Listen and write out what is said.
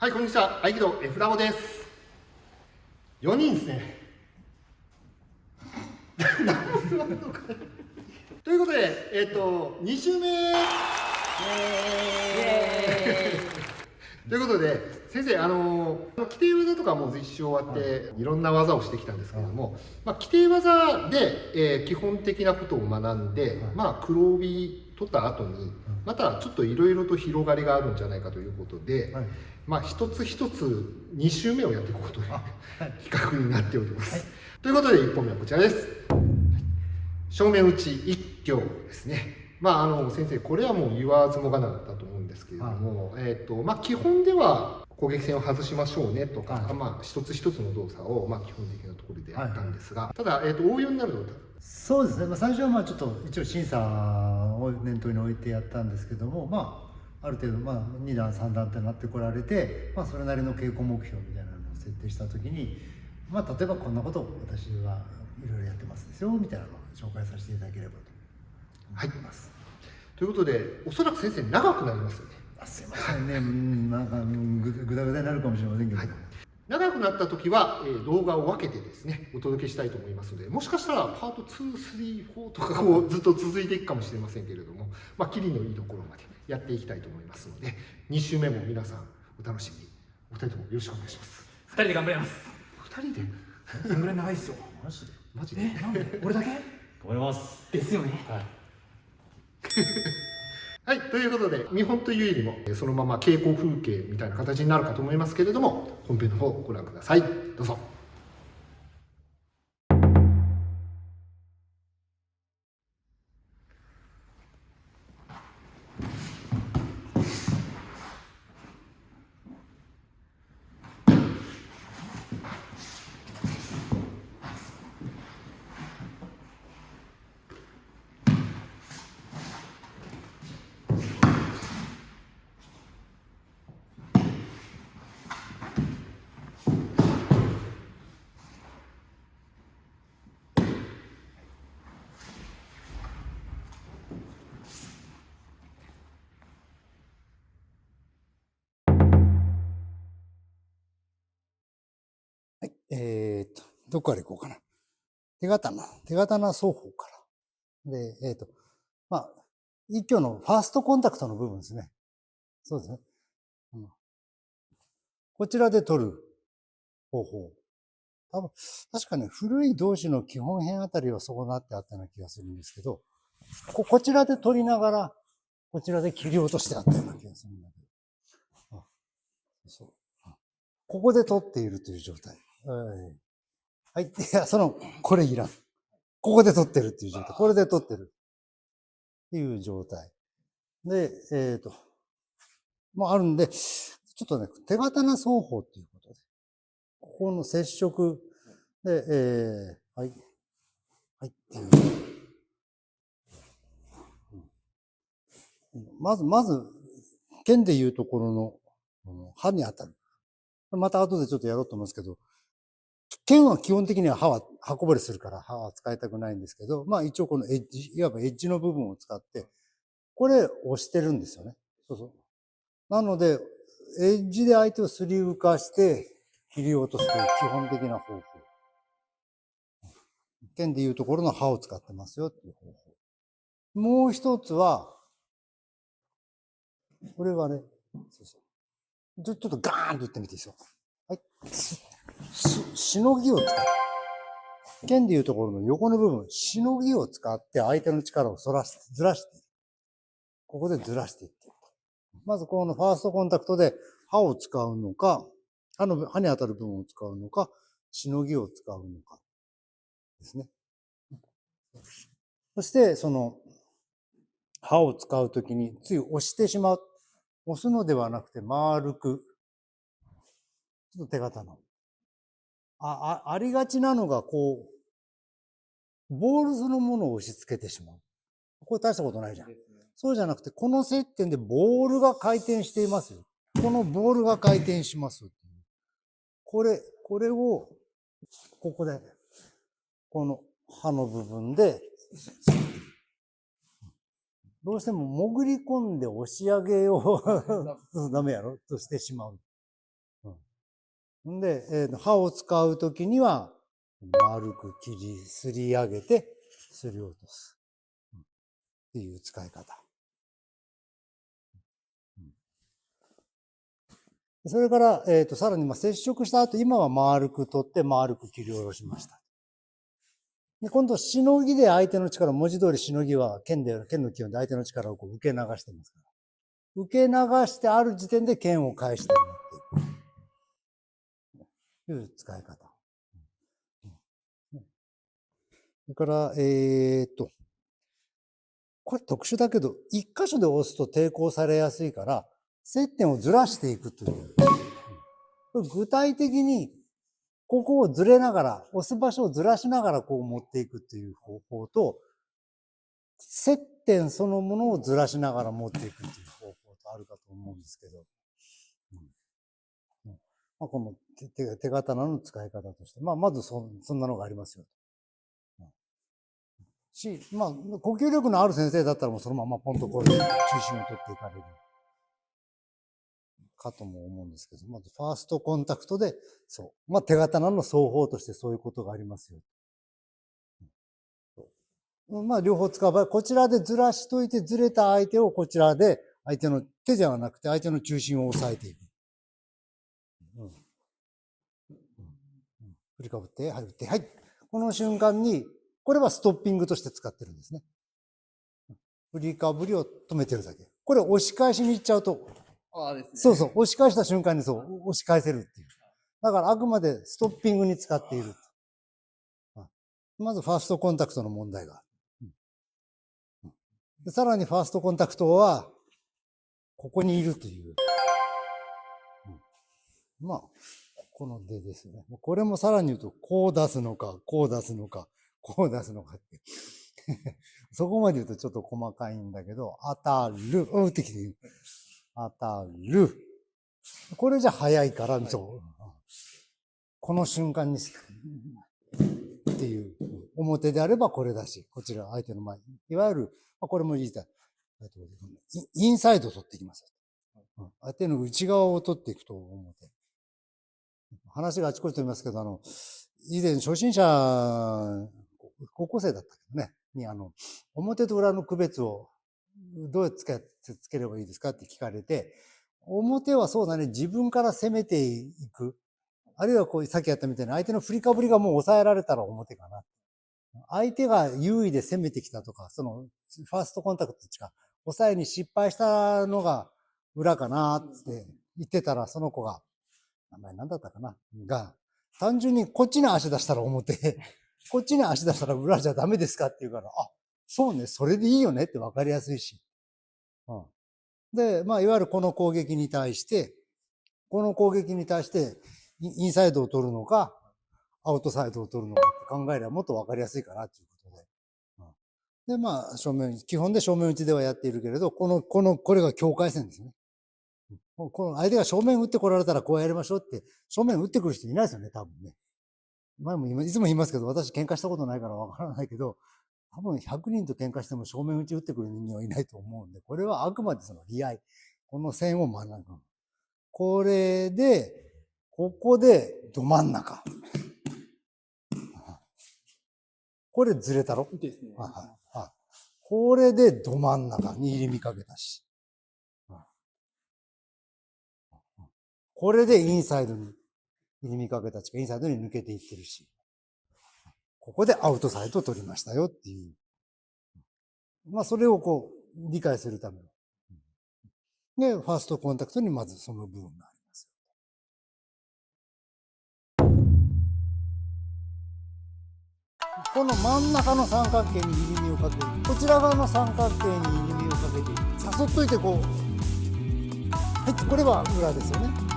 はい、こんにちは。合気道 F ラボです。4人ですね。ということで、2週目ということで、先生、規定技とかも実習終わって、いろんな技をしてきたんですけれども、規定技で、基本的なことを学んで、黒帯取った後に、またちょっといろいろと広がりがあるんじゃないかということで、一つ一つ2週目をやっていこうという比較になっております。ということで、1本目はこちらです。正面打ち一挙ですね。先生、これはもう言わずもがなだったと思うんですけれども、基本では攻撃線を外しましょうねとか、一つ一つの動作を基本的なところでやったんですが、ただ、応用になるとそうですね、最初はちょっと一応審査を念頭に置いてやったんですけども、ある程度2段3段ってなってこられて、それなりの稽古目標みたいなのを設定した時に、例えばこんなことを私はいろいろやってますですよみたいなのを紹介させていただければと思います。ということで、おそらく先生長くなりますよね。すいませんね、ぐだぐだになるかもしれませんけど、長くなった時は、動画を分けてですねお届けしたいと思いますので、もしかしたらパート2、3、4とかずっと続いていくかもしれませんけれども、キリのいいところまでやっていきたいと思いますので、2週目も皆さんお楽しみに。お二人ともよろしくお願いします。2人で頑張ります。2人でそんぐらい長いっすよ。マジでなんで俺だけ頑張りますですよね。はい、ということで、見本というよりもそのまま稽古風景みたいな形になるかと思いますけれども、本編の方をご覧ください。どうぞ。はい、どこからいこうかな。手刀双方から。で、一挙のファーストコンタクトの部分ですね。そうですね。こちらで取る方法。多分、確かね、古い動詞の基本編あたりはそうなってあったような気がするんですけど、こちらで取りながら、こちらで切り落としてあったような気がするんだけど。そう。ここで取っているという状態。はい。いや、これいらん。ここで取ってるっていう状態。これで取ってる。っていう状態。で、あるんで、ちょっとね、手刀双方っていうことで。ここの接触で、はい。はい。っていう。まず、剣でいうところの、刃に当たる。また後でちょっとやろうと思うんですけど、剣は基本的には刃は刃こぼれするから刃は使いたくないんですけど、一応このエッジ、いわばエッジの部分を使って、これ押してるんですよね。そうそう。なので、エッジで相手をすり浮かして切り落とすという基本的な方法。剣でいうところの刃を使ってますよっていう方法。もう一つは、これはね、ちょっとガーンと言ってみていいですよ。はい。しのぎを使う。剣でいうところの横の部分、しのぎを使って相手の力をずらして、ここでずらしていって。まずこのファーストコンタクトで刃を使うのか、刃に当たる部分を使うのか、しのぎを使うのかですね。そして、刃を使うときについ押してしまう。押すのではなくて丸く。ちょっと手刀。ありがちなのが、ボールそのものを押し付けてしまう。これ大したことないじゃん。そうじゃなくて、この接点でボールが回転していますよ。このボールが回転します。これを、ここで、この刃の部分で、どうしても潜り込んで押し上げようダメやろとしてしまう。んで、刃を使うときには、丸くすり上げて、すり落とす。っていう使い方。それから、さらに、接触した後、今は丸く取って丸く切り下ろしました。で、今度、しのぎで相手の力、文字通りしのぎは剣の基本で相手の力をこう受け流してますから。受け流してある時点で剣を返してもらっていく。という使い方。それから、これ特殊だけど、一箇所で押すと抵抗されやすいから、接点をずらしていくという。具体的に、ここをずれながら、押す場所をずらしながらこう持っていくという方法と、接点そのものをずらしながら持っていくという方法とあるかと思うんですけど、この手刀の使い方として、まずそんなのがありますよ。呼吸力のある先生だったらもうそのままポンとこう中心を取っていかれるかとも思うんですけど、まずファーストコンタクトで、そう。手刀の双方としてそういうことがありますよ。両方使う場合、こちらでずらしといてずれた相手をこちらで相手の手ではなくて相手の中心を押さえていく。振りかぶって、はい、打って、はい。この瞬間に、これはストッピングとして使ってるんですね。振りかぶりを止めてるだけ。これ押し返しに行っちゃうと、そうそう、押し返した瞬間にそう、押し返せるっていう。だからあくまでストッピングに使っている。まずファーストコンタクトの問題が。さらにファーストコンタクトは、ここにいるという。ここの出ですね。これもさらに言うと、こう出すのか、こう出すのか、こう出すのかって。そこまで言うとちょっと細かいんだけど、当たる、打ってきている。当たる。これじゃ早いから、そう。この瞬間に、っていう。表であればこれだし、こちら相手の前。いわゆる、これもいいだ。インサイドを取っていきます。相手の内側を取っていくと表。話があちこちと言いますけど、以前初心者、高校生だったけどね、に表と裏の区別をどうやってつければいいですかって聞かれて、表はそうだね、自分から攻めていく。あるいはこう、さっきやったみたいに相手の振りかぶりがもう抑えられたら表かな。相手が優位で攻めてきたとか、その、ファーストコンタクトとか、抑えに失敗したのが裏かなって言ってたら、その子が、名前何だったかなが、単純にこっちに足出したら表、こっちに足出したら裏じゃダメですかって言うから、あ、そうね、それでいいよねって分かりやすいし。で、いわゆるこの攻撃に対して、インサイドを取るのか、アウトサイドを取るのかって考えればもっと分かりやすいかなっていうことで。で、正面、基本で正面打ちではやっているけれど、これが境界線ですね。この相手が正面打ってこられたらこうやりましょうって、正面打ってくる人いないですよね、多分ね。いつも言いますけど、私喧嘩したことないからわからないけど、多分100人と喧嘩しても正面打ち打ってくる人間はいないと思うんで、これはあくまでその利合。この線を学ぶ。これで、ここでど真ん中。これずれたろですね。これでど真ん中に入り見かけたし。これでインサイドに入り見かけたし、インサイドに抜けていってるし。ここでアウトサイドを取りましたよっていう。それをこう、理解するための。で、ファーストコンタクトにまずその部分があります。この真ん中の三角形に入り身をかける。こちら側の三角形に入り身をかけて、誘っといてこう。はい、これは裏ですよね。